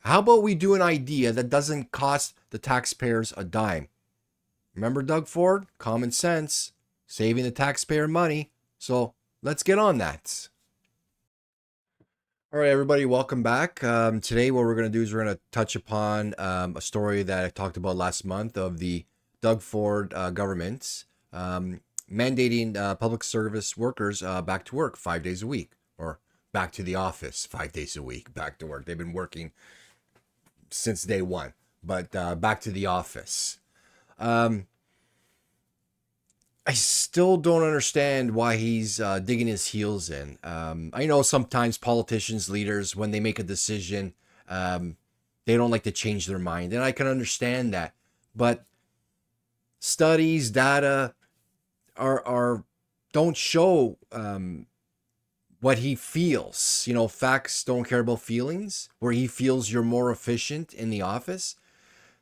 How about we do an idea that doesn't cost the taxpayers a dime? Remember Doug Ford? Common sense, saving the taxpayer money. So let's get on that. All right, everybody, welcome back. Today, what we're going to do is we're going to touch upon a story that I talked about last month of the Doug Ford government mandating public service workers back to work 5 days a week, or back to the office 5 days a week, back to work. They've been working since day one, but back to the office. I still don't understand why he's digging his heels in. I know sometimes politicians, leaders, when they make a decision, they don't like to change their mind, and I can understand that. But studies, data are don't show what he feels. You know, facts don't care about feelings. Where he feels you're more efficient in the office.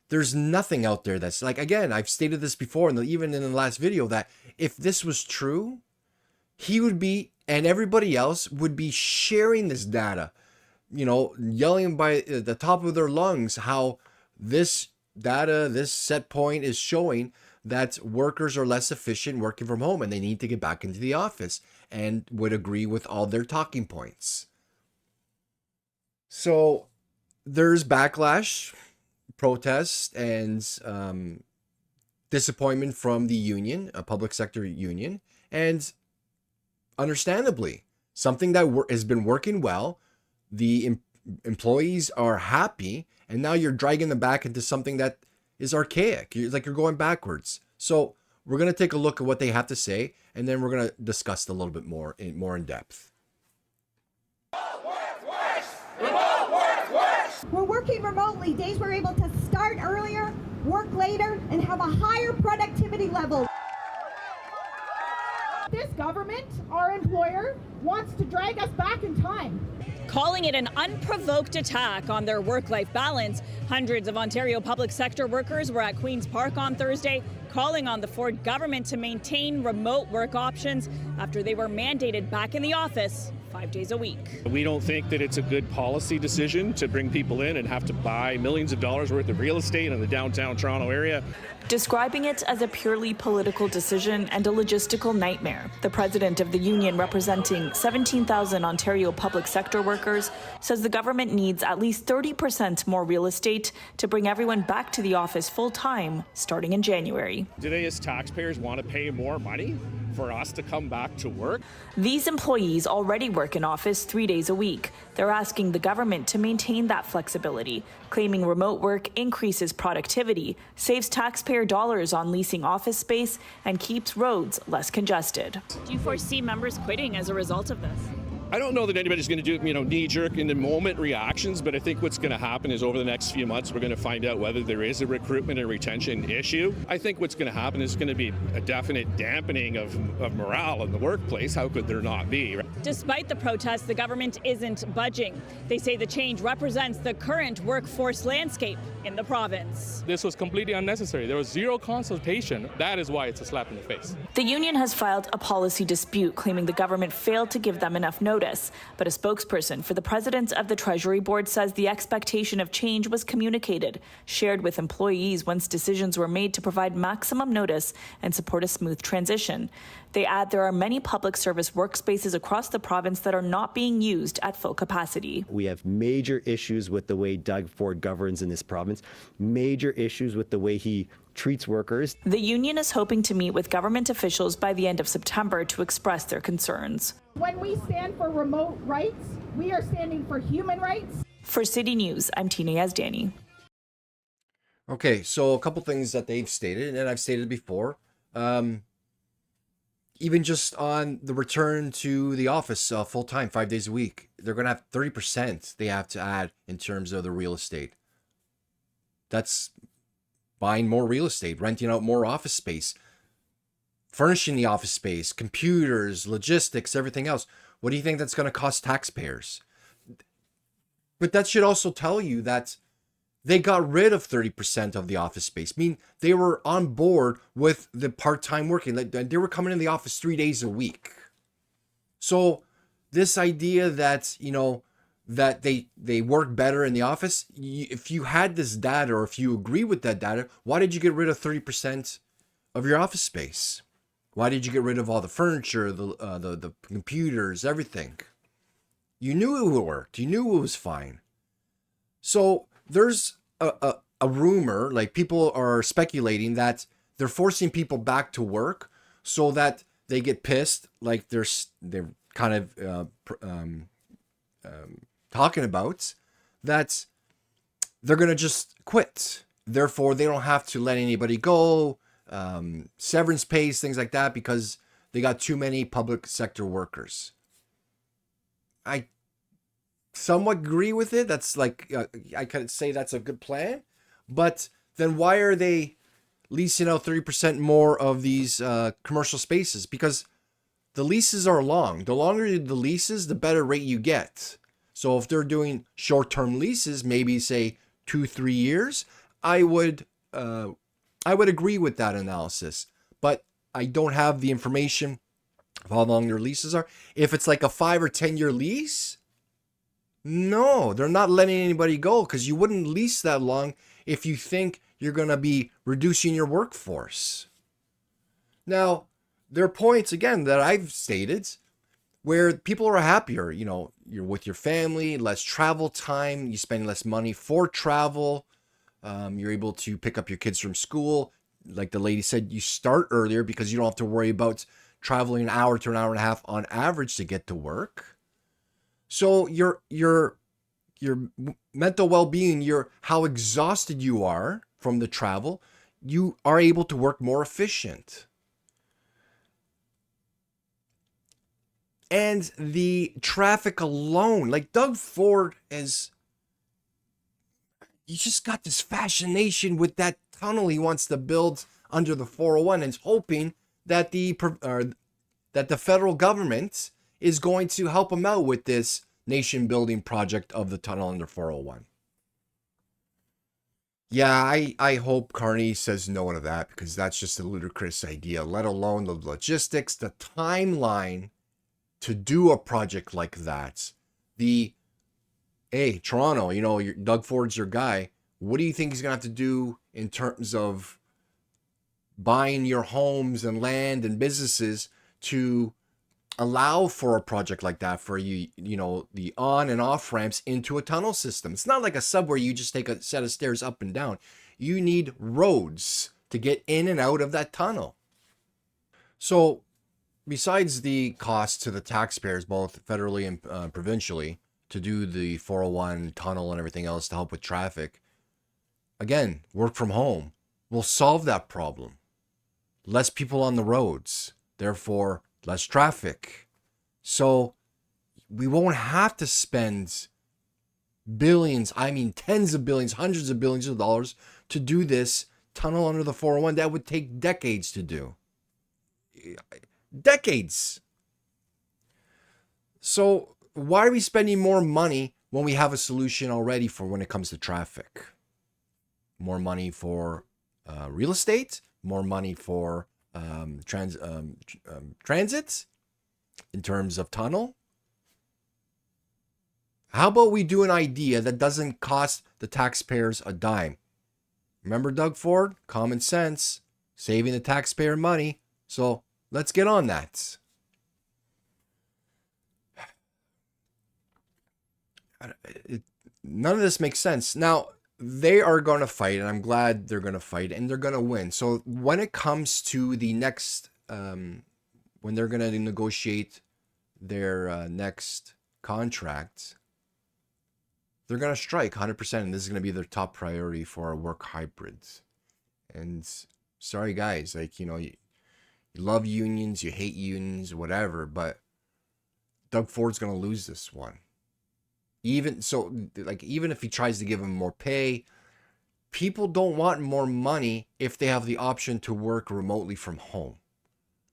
There's nothing out there that's like, again, I've stated this before, and even in the last video, that if this was true, he would be, and everybody else would be sharing this data, you know, yelling by the top of their lungs how this data, this set point is showing that workers are less efficient working from home and they need to get back into the office, and would agree with all their talking points. So there's backlash, protest, and disappointment from the union, a public sector union, and understandably, something that has been working well, the employees are happy, and now you're dragging them back into something that is archaic. You're going backwards. So we're going to take a look at what they have to say, and then we're going to discuss it a little bit more in depth. We're working remotely. Days we're able to start earlier, work later, and have a higher productivity level. This government, our employer, wants to drag us back in time. Calling it an unprovoked attack on their work-life balance, hundreds of Ontario public sector workers were at Queen's Park on Thursday, calling on the Ford government to maintain remote work options after they were mandated back in the office 5 days a week. We don't think that it's a good policy decision to bring people in and have to buy millions of dollars worth of real estate in the downtown Toronto area. Describing it as a purely political decision and a logistical nightmare, the president of the union representing 17,000 Ontario public sector workers says the government needs at least 30% more real estate to bring everyone back to the office full-time starting in January. Do they, as taxpayers, want to pay more money for us to come back to work? These employees already work in office 3 days a week. They're asking the government to maintain that flexibility, claiming remote work increases productivity, saves taxpayer dollars on leasing office space, and keeps roads less congested. Do you foresee members quitting as a result of this? I don't know that anybody's going to do, knee-jerk in the moment reactions, but I think what's going to happen is over the next few months, we're going to find out whether there is a recruitment and retention issue. I think what's going to happen is going to be a definite dampening of morale in the workplace. How could there not be? Despite the protests, the government isn't budging. They say the change represents the current workforce landscape in the province. This was completely unnecessary. There was zero consultation. That is why it's a slap in the face. The union has filed a policy dispute claiming the government failed to give them enough notice. But a spokesperson for the president of the Treasury Board says the expectation of change was communicated, shared with employees once decisions were made to provide maximum notice and support a smooth transition. They add there are many public service workspaces across the province that are not being used at full capacity. We have major issues with the way Doug Ford governs in this province, major issues with the way he treats workers. The union is hoping to meet with government officials by the end of September to express their concerns. When we stand for remote rights, we are standing for human rights. For City News, I'm Tina Yazdani. Okay, so a couple things that they've stated, and I've stated before. Even just on the return to the office full-time, 5 days a week, they're going to have 30% they have to add in terms of the real estate. That's buying more real estate, renting out more office space, furnishing the office space, computers, logistics, everything else. What do you think that's going to cost taxpayers? But that should also tell you that they got rid of 30% of the office space. I mean, they were on board with the part-time working. They were coming in the office 3 days a week. So this idea that, that they work better in the office. If you had this data, or if you agree with that data, why did you get rid of 30% of your office space? Why did you get rid of all the furniture, the computers, everything? You knew it worked. You knew it was fine. So there's a rumor, like people are speculating that they're forcing people back to work so that they get pissed, like they're kind of talking about that they're gonna just quit. Therefore, they don't have to let anybody go, severance pays, things like that, because they got too many public sector workers. I somewhat agree with it. That's like I could say that's a good plan, but then why are they leasing out 30% more of these commercial spaces? Because the leases are long. The longer the leases, the better rate you get. So if they're doing short-term leases, maybe say 2-3 years, I would agree with that analysis. But I don't have the information of how long their leases are. If it's like a 5 or 10-year lease, no, they're not letting anybody go, because you wouldn't lease that long if you think you're going to be reducing your workforce. Now, there are points, again, that I've stated where people are happier. You know, you're with your family, less travel time, you spend less money for travel. You're able to pick up your kids from school. Like the lady said, you start earlier because you don't have to worry about traveling an hour to an hour and a half on average to get to work. So your mental well-being, your how exhausted you are from the travel, you are able to work more efficient. And the traffic alone, like Doug Ford has, he just got this fascination with that tunnel he wants to build under the 401, and is hoping that the federal government is going to help him out with this nation building project of the tunnel under 401. Yeah, I hope Carney says no to that, because that's just a ludicrous idea, let alone the logistics, the timeline to do a project like that. Hey, Toronto, you know, Doug Ford's your guy. What do you think he's going to have to do in terms of buying your homes and land and businesses to allow for a project like that, for you know, the on and off ramps into a tunnel system? It's not like a subway, you just take a set of stairs up and down. You need roads to get in and out of that tunnel. So besides the cost to the taxpayers, both federally and provincially, to do the 401 tunnel and everything else to help with traffic, again, work from home will solve that problem. Less people on the roads, therefore less traffic. So we won't have to spend billions, I mean tens of billions, hundreds of billions of dollars to do this tunnel under the 401. That would take decades to do. Decades. So why are we spending more money when we have a solution already for when it comes to traffic? More money for real estate, more money for transit in terms of tunnel. How about we do an idea that doesn't cost the taxpayers a dime? Remember Doug Ford? Common sense, saving the taxpayer money. So let's get on that. None of this makes sense. Now, they are going to fight, and I'm glad they're going to fight, and they're going to win. So when it comes to the next, when they're going to negotiate their next contract, they're going to strike 100%, and this is going to be their top priority for work hybrids. And sorry, guys, like, you know, you love unions, you hate unions, whatever, but Doug Ford's going to lose this one. Even so, like, even if he tries to give them more pay, people don't want more money if they have the option to work remotely from home.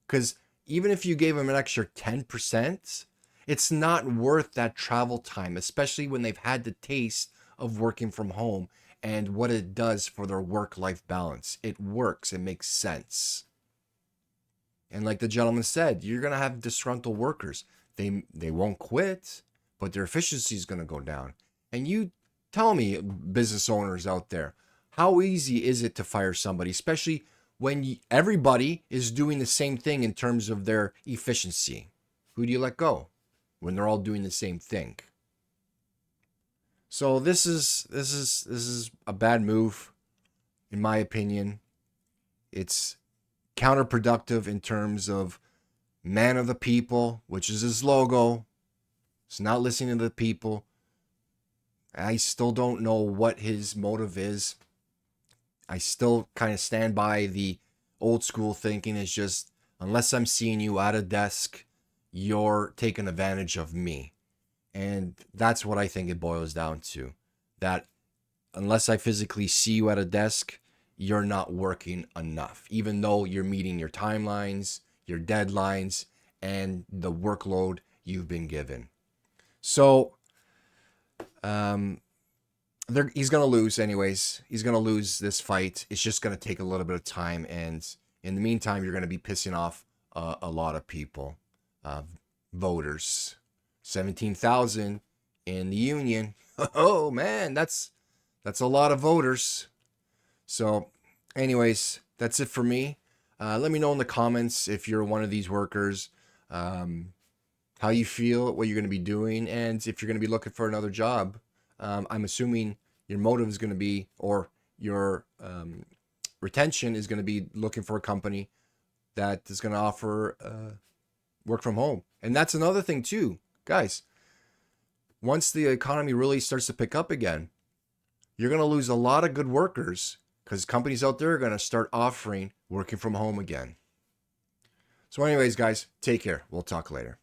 Because even if you gave them an extra 10%, it's not worth that travel time, especially when they've had the taste of working from home and what it does for their work-life balance. It works. It makes sense. And like the gentleman said, you're going to have disgruntled workers. They won't quit, but their efficiency is going to go down. And you tell me, business owners out there, how easy is it to fire somebody, especially when everybody is doing the same thing in terms of their efficiency? Who do you let go when they're all doing the same thing? So this is a bad move, in my opinion. It's counterproductive in terms of man of the people, which is his logo. It's not listening to the people. I still don't know what his motive is. I still kind of stand by the old school thinking. Is just, unless I'm seeing you at a desk, you're taking advantage of me. And that's what I think it boils down to. That unless I physically see you at a desk, you're not working enough, even though you're meeting your timelines, your deadlines, and the workload you've been given. So, he's going to lose anyways. He's going to lose this fight. It's just going to take a little bit of time. And in the meantime, you're going to be pissing off a lot of people, voters. 17,000 in the union. Oh, man, that's a lot of voters. So, anyways, that's it for me. Let me know in the comments if you're one of these workers, how you feel, what you're going to be doing, and if you're going to be looking for another job. I'm assuming your motive is going to be, or your retention is going to be looking for a company that is going to offer work from home. And that's another thing too, guys. Once the economy really starts to pick up again, you're going to lose a lot of good workers because companies out there are going to start offering working from home again. So anyways, guys, take care. We'll talk later.